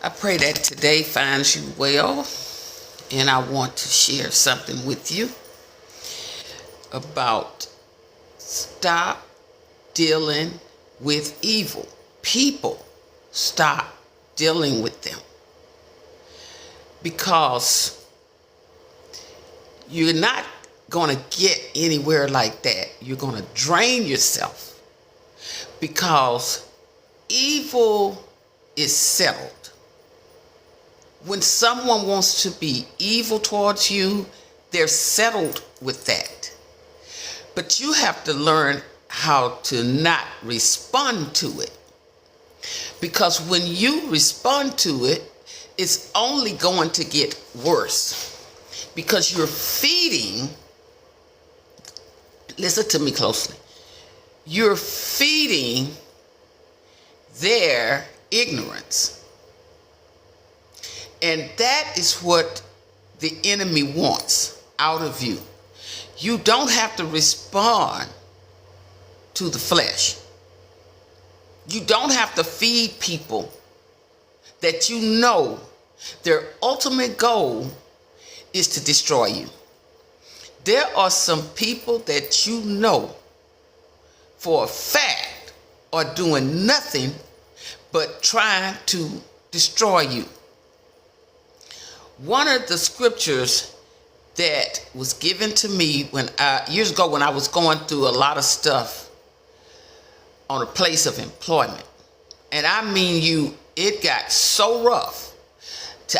I pray that today finds you well, and I want to share something with you about stop dealing with evil. People, stop dealing with them, because you're not going to get anywhere like that. You're going to drain yourself, because evil is settled. When someone wants to be evil towards you, they're settled with that. But you have to learn how to not respond to it. Because when you respond to it, it's only going to get worse. Because you're feeding, listen to me closely, you're feeding their ignorance. And that is what the enemy wants out of you. You don't have to respond to the flesh. You don't have to feed people that you know their ultimate goal is to destroy you. There are some people that you know for a fact are doing nothing but trying to destroy you. One of the scriptures that was given to me years ago when I was going through a lot of stuff on a place of employment, and I mean it got so rough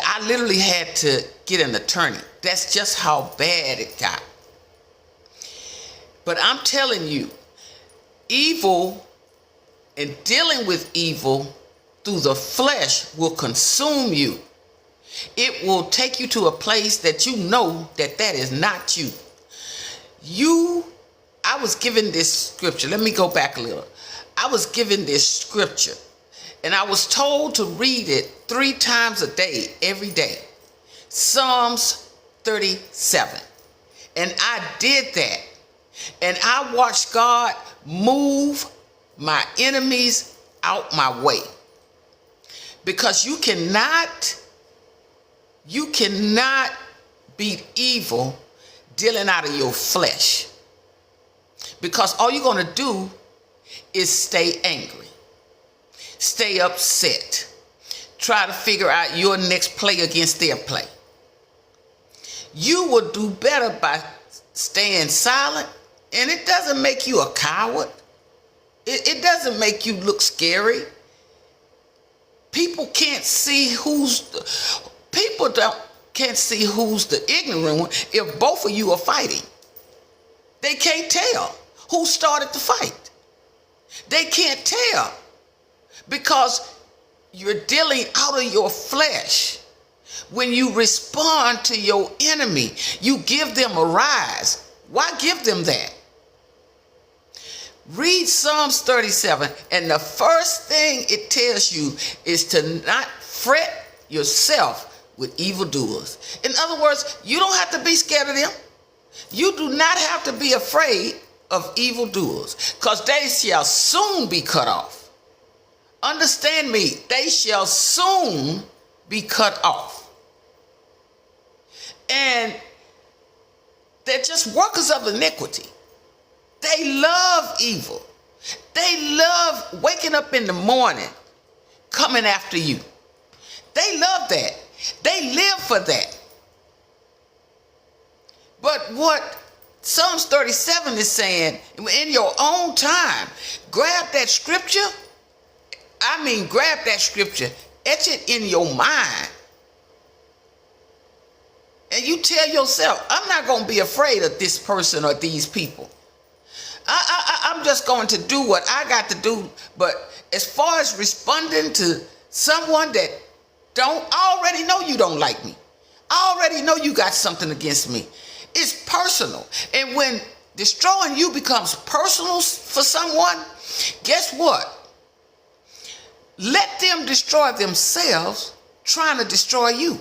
I literally had to get an attorney. That's just how bad it got. But I'm telling you, evil and dealing with evil through the flesh will consume you. It will take you to a place that you know that is not you. I was given this scripture. Let me go back a little. I was given this scripture, and I was told to read it 3 times a day, every day. Psalms 37. And I did that. And I watched God move my enemies out my way. Because you cannot beat evil dealing out of your flesh. Because all you're going to do is stay angry, stay upset, try to figure out your next play against their play. You will do better by staying silent, and it doesn't make you a coward. It doesn't make you look scary. People can't see who's the ignorant one if both of you are fighting. They can't tell who started the fight. They can't tell because you're dealing out of your flesh. When you respond to your enemy, you give them a rise. Why give them that? Read Psalms 37, and the first thing it tells you is to not fret yourself with evildoers. In other words, you don't have to be scared of them. You do not have to be afraid of evildoers, because they shall soon be cut off. Understand me, they shall soon be cut off. And they're just workers of iniquity. They love evil. They love waking up in the morning, coming after you. They love that. They live for that. But what Psalms 37 is saying, in your own time, grab that scripture. Grab that scripture, etch it in your mind. And you tell yourself, I'm not going to be afraid of this person or these people. I'm just going to do what I got to do. But as far as responding to someone that I already know you don't like me. I already know you got something against me. It's personal. And when destroying you becomes personal for someone, guess what? Let them destroy themselves trying to destroy you.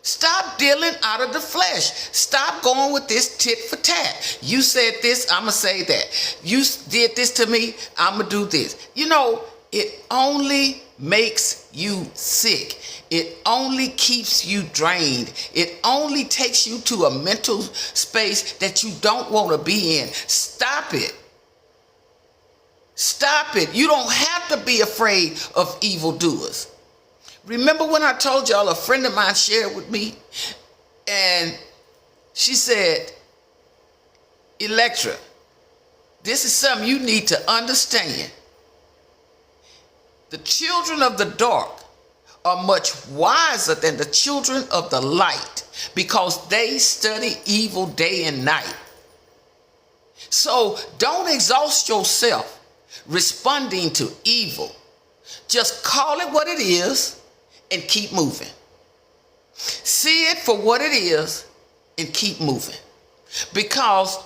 Stop dealing out of the flesh. Stop going with this tit for tat. You said this, I'm going to say that. You did this to me, I'm going to do this. You know, it only makes you sick. It only keeps you drained. It only takes you to a mental space that you don't want to be in. Stop it. Stop it. You don't have to be afraid of evildoers. Remember when I told y'all a friend of mine shared with me, and she said, Electra, this is something you need to understand. The children of the dark are much wiser than the children of the light because they study evil day and night. So don't exhaust yourself responding to evil. Just call it what it is and keep moving. See it for what it is and keep moving. Because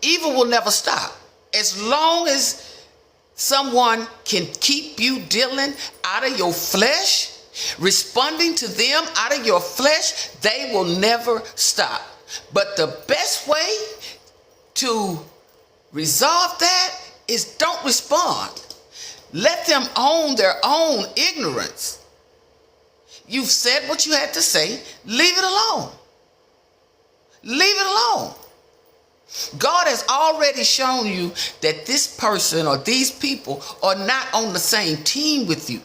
evil will never stop. As long as someone can keep you dealing out of your flesh, responding to them out of your flesh, they will never stop. But the best way to resolve that is don't respond. Let them own their own ignorance. You've said what you had to say. Leave it alone. Leave it alone. God has already shown you that this person or these people are not on the same team with you.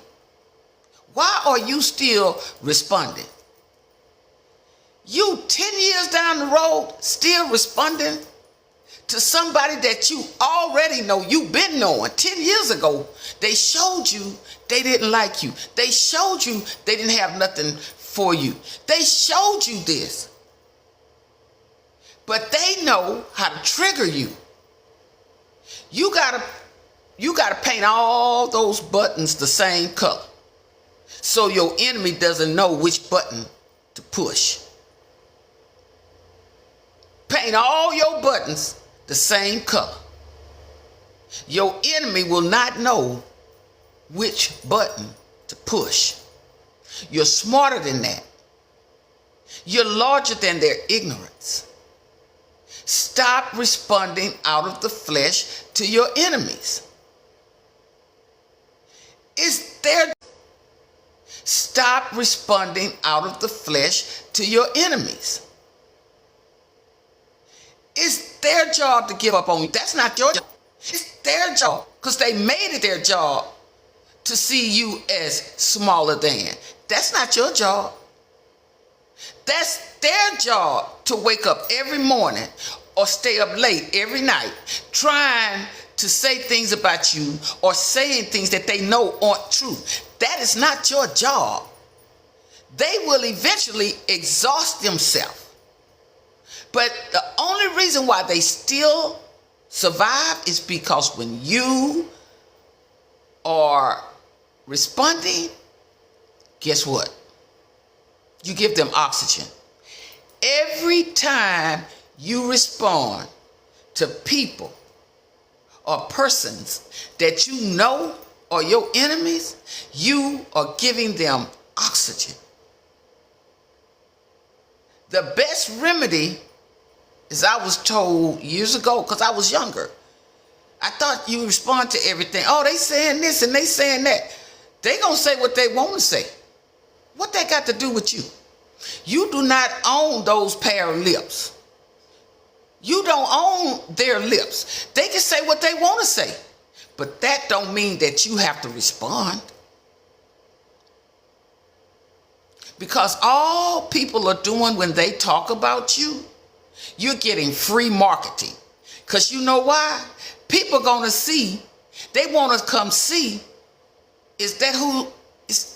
Why are you still responding? You 10 years down the road still responding to somebody that you already know, you've been knowing. 10 years ago, they showed you they didn't like you. They showed you they didn't have nothing for you. They showed you this. But they know how to trigger you. You gotta paint all those buttons the same color so your enemy doesn't know which button to push. Paint all your buttons the same color. Your enemy will not know which button to push. You're smarter than that. You're larger than their ignorance. Stop responding out of the flesh to your enemies. Stop responding out of the flesh to your enemies. It's their job to give up on you. That's not your job. It's their job because they made it their job to see you as smaller than. That's not your job. That's their job to wake up every morning or stay up late every night trying to say things about you or saying things that they know aren't true. That is not your job. They will eventually exhaust themselves. But the only reason why they still survive is because when you are responding, guess what? You give them oxygen. Every time you respond to people or persons that you know are your enemies, you are giving them oxygen. The best remedy, as I was told years ago, because I was younger, I thought you respond to everything. Oh, they saying this and they saying that. They gonna say what they want to say. What that got to do with you? You do not own those pair of lips. You don't own their lips. They can say what they want to say, but that don't mean that you have to respond. Because all people are doing when they talk about you, you're getting free marketing. Because you know why? People are going to see, they want to come see, is that who is,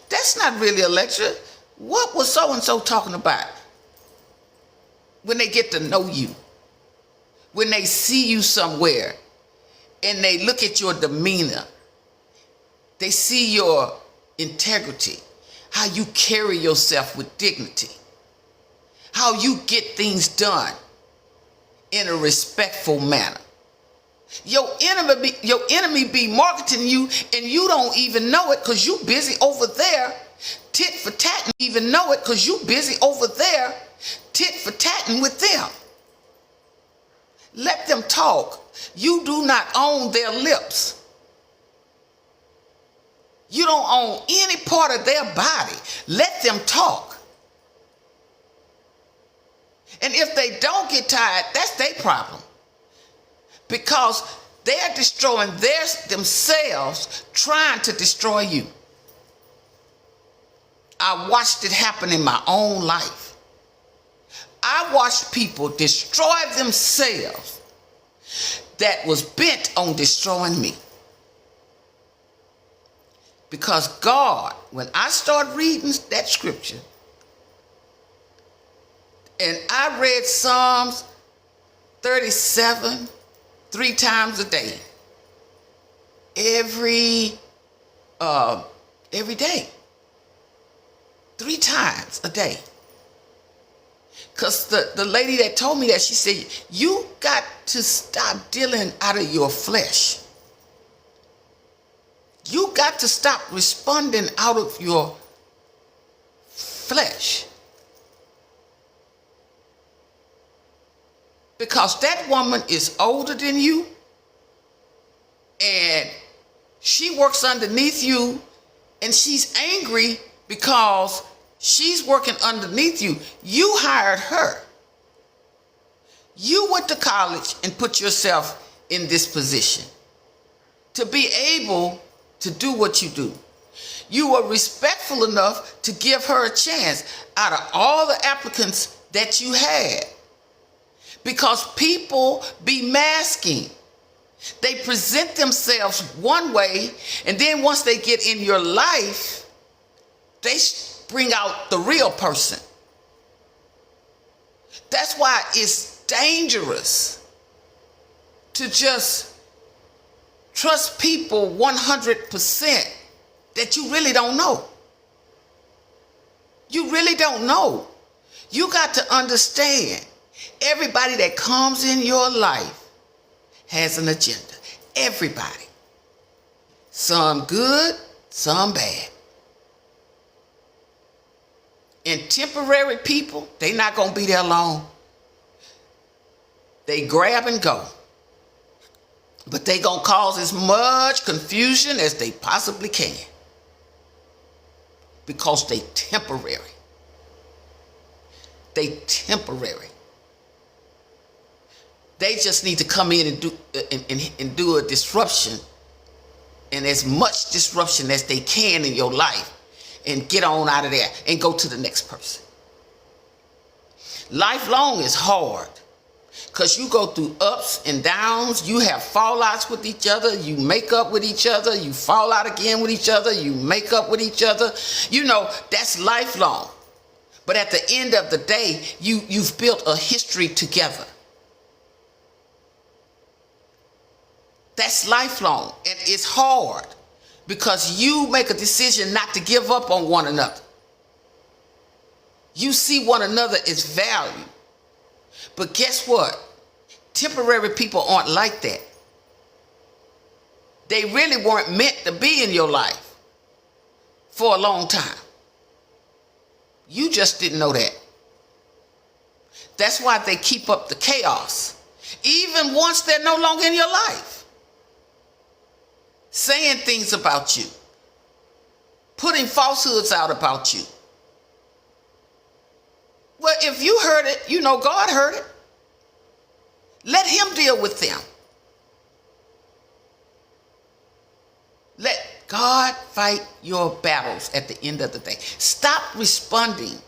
that's not really a lecture. What was so-and-so talking about? When they get to know you, when they see you somewhere and they look at your demeanor, they see your integrity, how you carry yourself with dignity, how you get things done in a respectful manner. Your enemy be marketing you and you don't even know it because you busy over there tit for tatting. Even know it because you busy over there tit for tatting with them. Let them talk. You do not own their lips. You don't own any part of their body. Let them talk. And if they don't get tired, that's their problem. Because they're destroying themselves trying to destroy you. I watched it happen in my own life. I watched people destroy themselves that was bent on destroying me. Because God, when I started reading that scripture, and I read Psalms 37 3 times a day, every day, 3 times a day. Because the lady that told me that, she said, you got to stop dealing out of your flesh. You got to stop responding out of your flesh. Because that woman is older than you, and she works underneath you, and she's angry because she's working underneath you. You hired her. You went to college and put yourself in this position to be able to do what you do. You were respectful enough to give her a chance out of all the applicants that you had. Because people be masking. They present themselves one way, and then once they get in your life, they bring out the real person. That's why it's dangerous to just trust people 100% that you really don't know. You really don't know. You got to understand, everybody that comes in your life has an agenda. Everybody. Some good, some bad. And temporary people, they not going to be there long. They grab and go. But they going to cause as much confusion as they possibly can. Because they temporary. They temporary. They just need to come in and do a disruption, and as much disruption as they can in your life, and get on out of there and go to the next person. Lifelong is hard because you go through ups and downs. You have fallouts with each other. You make up with each other. You fall out again with each other. You make up with each other. You know, that's lifelong. But at the end of the day, you've built a history together. That's lifelong, and it's hard because you make a decision not to give up on one another. You see one another as value. But guess what? Temporary people aren't like that. They really weren't meant to be in your life for a long time. You just didn't know that. That's why they keep up the chaos, even once they're no longer in your life. Saying things about you, putting falsehoods out about you. Well, if you heard it, you know God heard it. Let him deal with them. Let God fight your battles at the end of the day. Stop responding.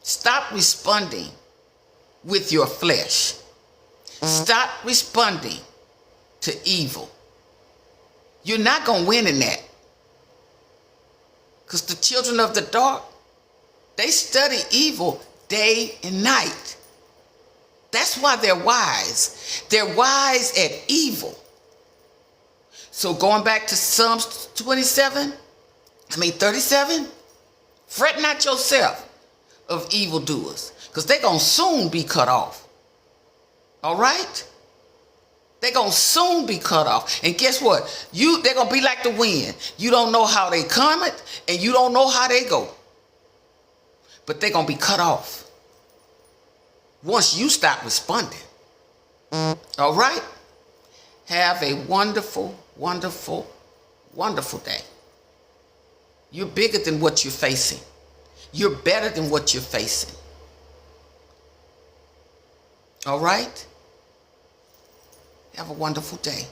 Stop responding with your flesh. Stop responding to evil. You're not going to win in that. Because the children of the dark, they study evil day and night. That's why they're wise. They're wise at evil. So going back to Psalms 37, fret not yourself of evildoers, because they're going to soon be cut off. All right? They're going to soon be cut off. And guess what? They're going to be like the wind. You don't know how they come and you don't know how they go. But they're going to be cut off once you stop responding. All right? Have a wonderful wonderful, wonderful day. You're bigger than what you're facing. You're better than what you're facing. All right? Have a wonderful day.